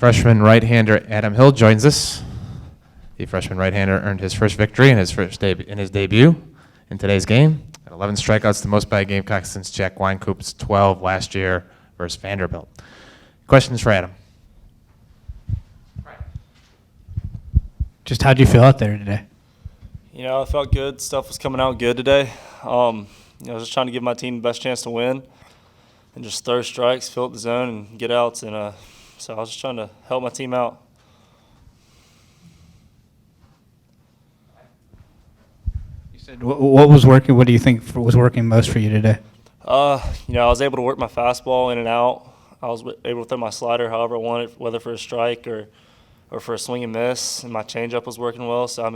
Freshman right-hander Adam Hill joins us. The freshman right-hander earned his first victory in his debut in today's game. At 11 strikeouts, the most by a Gamecocks since Jack Winecoop's 12 last year versus Vanderbilt. Questions for Adam? Just how'd you feel out there today? You know, I felt good. Stuff was coming out good today. I was just trying to give my team the best chance to win and just throw strikes, fill up the zone, and get outs. And so I was just trying to help my team out. You said what was working? What do you think was working most for you today? I was able to work my fastball in and out. I was able to throw my slider however I wanted, whether for a strike or for a swing and miss. And my changeup was working well. So, I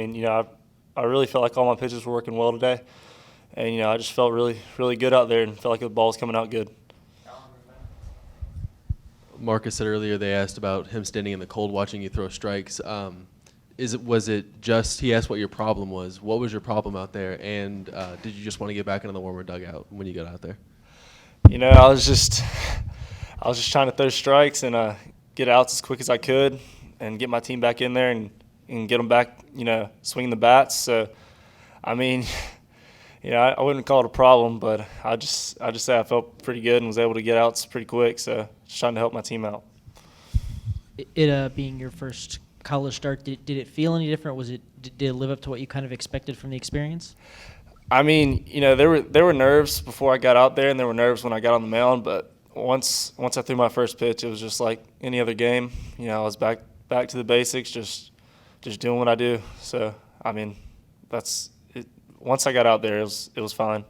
really felt like all my pitches were working well today. And, I just felt really, really good out there and felt like the ball was coming out good. Marcus said earlier they asked about him standing in the cold watching you throw strikes. Was it just he asked what your problem was? What was your problem out there? And did you just want to get back into the warmer dugout when you got out there? I was just trying to throw strikes and get outs as quick as I could and get my team back in there and get them back, swinging the bats. So, I wouldn't call it a problem, but I just say I felt pretty good and was able to get outs pretty quick. So, just trying to help my team out. It being your first college start, did it feel any different? Did it live up to what you kind of expected from the experience? There were nerves before I got out there, and there were nerves when I got on the mound. But once I threw my first pitch, it was just like any other game. I was back to the basics, just doing what I do. So that's it. Once I got out there, it was fine.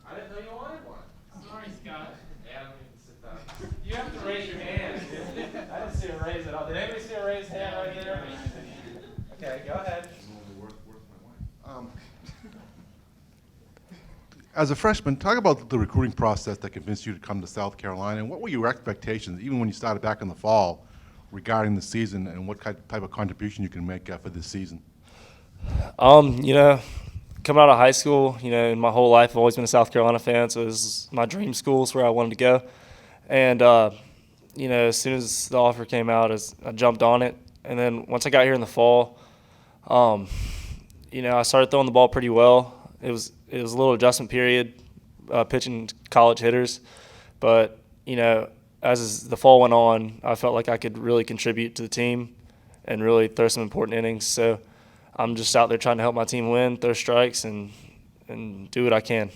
I didn't know you wanted one. Sorry, Scott. Adam, sit down. You have to raise your hand. I didn't see a raise at all. Did anybody see a raised hand right there? Okay, go ahead. As a freshman, talk about the recruiting process that convinced you to come to South Carolina, and what were your expectations, even when you started back in the fall, regarding the season and what type of contribution you can make for this season? Coming out of high school, in my whole life I've always been a South Carolina fan, so it was my dream school. It's where I wanted to go. And, as soon as the offer came out, I jumped on it. And then once I got here in the fall, I started throwing the ball pretty well. It was a little adjustment period, pitching college hitters. But, as the fall went on, I felt like I could really contribute to the team and really throw some important innings. So I'm just out there trying to help my team win, throw strikes, and do what I can.